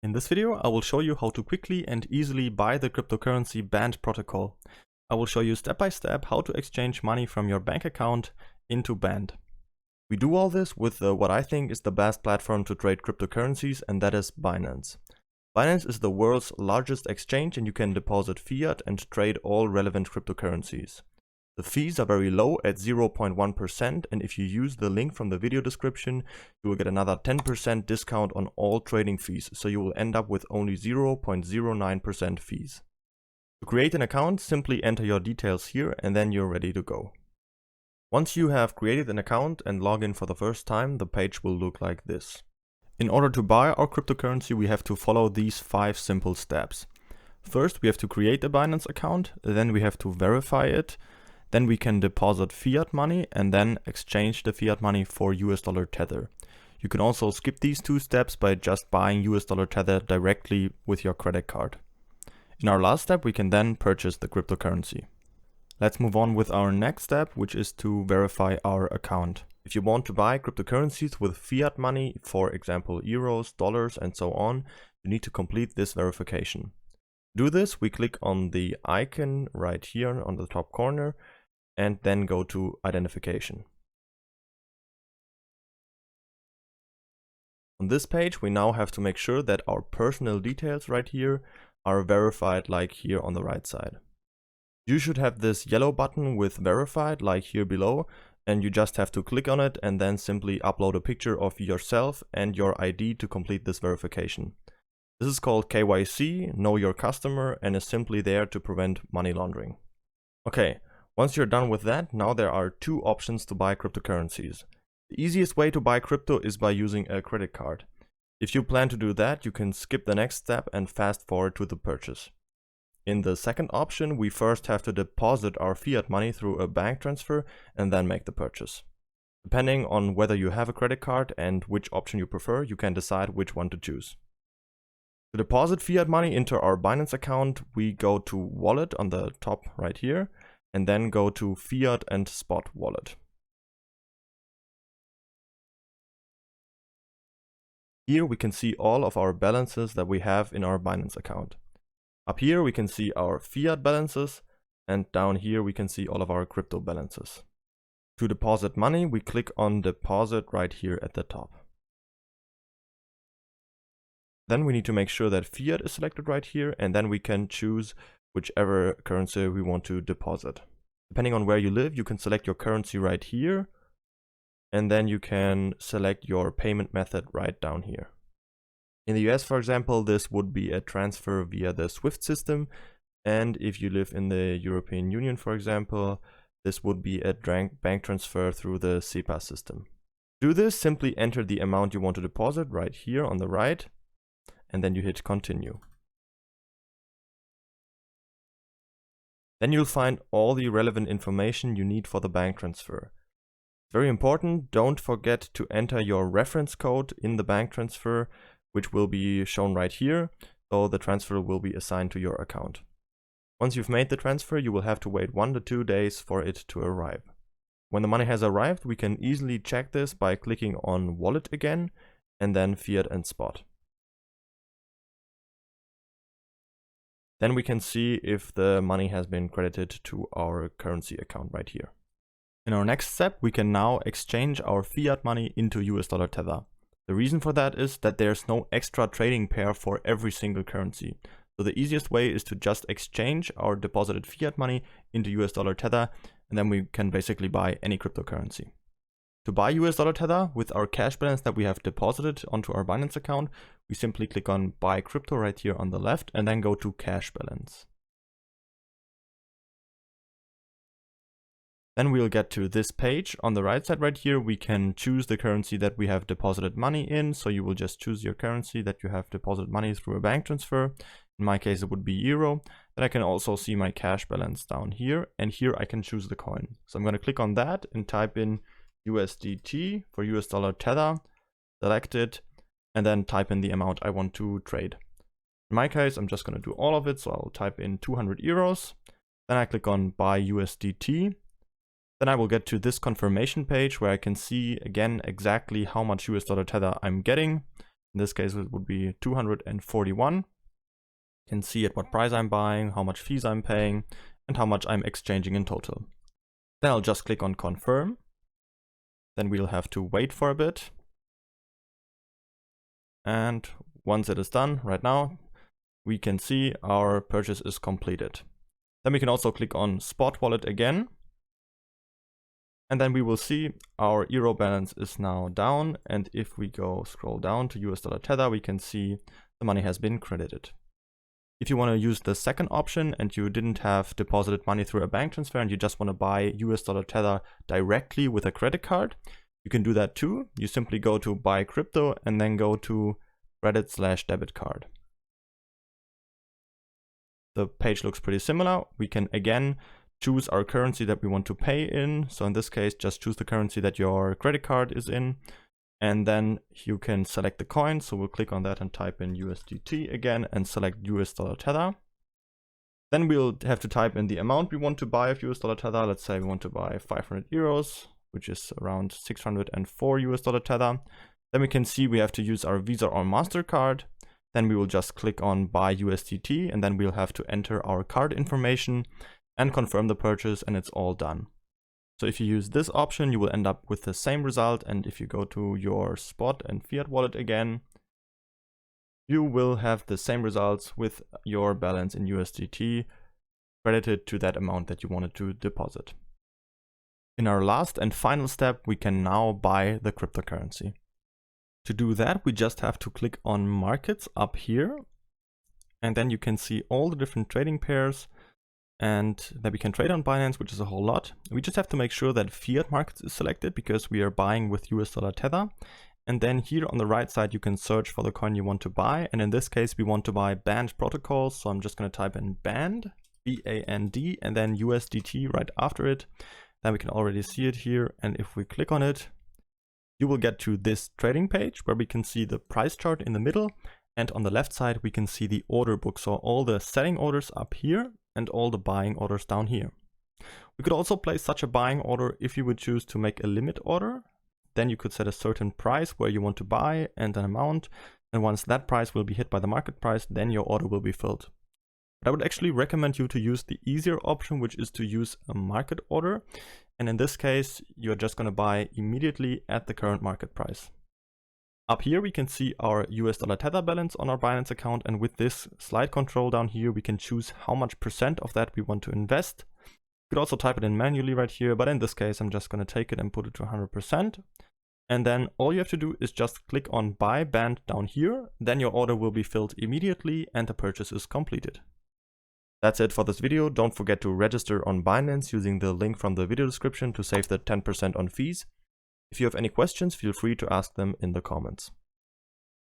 In this video, I will show you how to quickly and easily buy the cryptocurrency Band protocol. I will show you step by step how to exchange money from your bank account into Band. We do all this with what I think is the best platform to trade cryptocurrencies, and that is Binance. Binance is the world's largest exchange, and you can deposit fiat and trade all relevant cryptocurrencies. The fees are very low at 0.1%, and if you use the link from the video description, you will get another 10% discount on all trading fees, so you will end up with only 0.09% fees. To create an account, simply enter your details here and then you're ready to go. Once you have created an account and log in for the first time, the page will look like this. In order to buy our cryptocurrency, we have to follow these 5 simple steps. First, we have to create a Binance account, then we have to verify it. Then we can deposit fiat money and then exchange the fiat money for USD Tether. You can also skip these 2 steps by just buying USD Tether directly with your credit card. In our last step, we can then purchase the cryptocurrency. Let's move on with our next step, which is to verify our account. If you want to buy cryptocurrencies with fiat money, for example euros, dollars and so on, you need to complete this verification. To do this, we click on the icon right here on the top corner and then go to identification. On this page, we now have to make sure that our personal details right here are verified like here on the right side. You should have this yellow button with verified like here below, and you just have to click on it and then simply upload a picture of yourself and your ID to complete this verification. This is called KYC, Know Your Customer, and is simply there to prevent money laundering. Okay. Once you're done with that, now there are 2 options to buy cryptocurrencies. The easiest way to buy crypto is by using a credit card. If you plan to do that, you can skip the next step and fast forward to the purchase. In the second option, we first have to deposit our fiat money through a bank transfer and then make the purchase. Depending on whether you have a credit card and which option you prefer, you can decide which one to choose. To deposit fiat money into our Binance account, we go to Wallet on the top right here, and then go to Fiat and Spot Wallet. Here we can see all of our balances that we have in our Binance account. Up here we can see our fiat balances, and down here we can see all of our crypto balances. To deposit money, we click on Deposit right here at the top. Then we need to make sure that fiat is selected right here, and then we can choose whichever currency we want to deposit. Depending on where you live, you can select your currency right here, and then you can select your payment method right down here. In the US, for example, this would be a transfer via the SWIFT system, and if you live in the European Union, for example, this would be a bank transfer through the SEPA system. To do this, simply enter the amount you want to deposit right here on the right, and then you hit continue. Then you'll find all the relevant information you need for the bank transfer. Very important, don't forget to enter your reference code in the bank transfer, which will be shown right here, so the transfer will be assigned to your account. Once you've made the transfer, you will have to wait 1 to 2 days for it to arrive. When the money has arrived, we can easily check this by clicking on Wallet again, and then Fiat and Spot. Then we can see if the money has been credited to our currency account right here. In our next step, we can now exchange our fiat money into USD Tether. The reason for that is that there's no extra trading pair for every single currency. So the easiest way is to just exchange our deposited fiat money into USD Tether, and then we can basically buy any cryptocurrency. To buy USD Tether with our cash balance that we have deposited onto our Binance account, we simply click on Buy Crypto right here on the left and then go to Cash Balance. Then we'll get to this page. On the right side right here, we can choose the currency that we have deposited money in. So you will just choose your currency that you have deposited money through a bank transfer. In my case, it would be euro. Then I can also see my cash balance down here, and here I can choose the coin. So I'm going to click on that and type in USDT for USD Tether, select it, and then type in the amount I want to trade. In my case, I'm just going to do all of it, so I'll type in 200 euros. Then I click on Buy USDT. Then I will get to this confirmation page where I can see again exactly how much USD Tether I'm getting. In this case, it would be 241. You can see at what price I'm buying, how much fees I'm paying, and how much I'm exchanging in total. Then I'll just click on confirm. Then we'll have to wait for a bit. And once it is done right now, we can see our purchase is completed. Then we can also click on Spot Wallet again. And then we will see our euro balance is now down. And if we scroll down to US dollar Tether, we can see the money has been credited. If you want to use the second option and you didn't have deposited money through a bank transfer and you just want to buy US dollar Tether directly with a credit card, you can do that too. You simply go to buy crypto and then go to credit/debit card. The page looks pretty similar. We can again choose our currency that we want to pay in. So in this case, just choose the currency that your credit card is in. And then you can select the coin. So we'll click on that and type in USDT again and select US dollar Tether. Then we'll have to type in the amount we want to buy of US dollar Tether. Let's say we want to buy 500 euros, which is around 604 US dollar Tether. Then we can see we have to use our Visa or MasterCard. Then we will just click on buy USDT and then we'll have to enter our card information and confirm the purchase, and it's all done. So if you use this option, you will end up with the same result. And if you go to your Spot and Fiat wallet again, you will have the same results with your balance in USDT credited to that amount that you wanted to deposit. In our last and final step, we can now buy the cryptocurrency. To do that, we just have to click on markets up here. And then you can see all the different trading pairs and that we can trade on Binance, which is a whole lot. We just have to make sure that Fiat markets is selected because we are buying with US dollar Tether. And then here on the right side, you can search for the coin you want to buy. And in this case, we want to buy Band protocols. So I'm just going to type in Band, B-A-N-D, and then USDT right after it. Then we can already see it here. And if we click on it, you will get to this trading page where we can see the price chart in the middle. And on the left side, we can see the order book. So all the selling orders up here and all the buying orders down here. We could also place such a buying order if you would choose to make a limit order. Then you could set a certain price where you want to buy and an amount. And once that price will be hit by the market price, then your order will be filled. But I would actually recommend you to use the easier option, which is to use a market order. And in this case, you're just going to buy immediately at the current market price. Up here, we can see our US dollar Tether balance on our Binance account. And with this slide control down here, we can choose how much % of that we want to invest. You could also type it in manually right here, but in this case, I'm just going to take it and put it to 100%. And then all you have to do is just click on buy Band down here. Then your order will be filled immediately and the purchase is completed. That's it for this video. Don't forget to register on Binance using the link from the video description to save the 10% on fees. If you have any questions, feel free to ask them in the comments.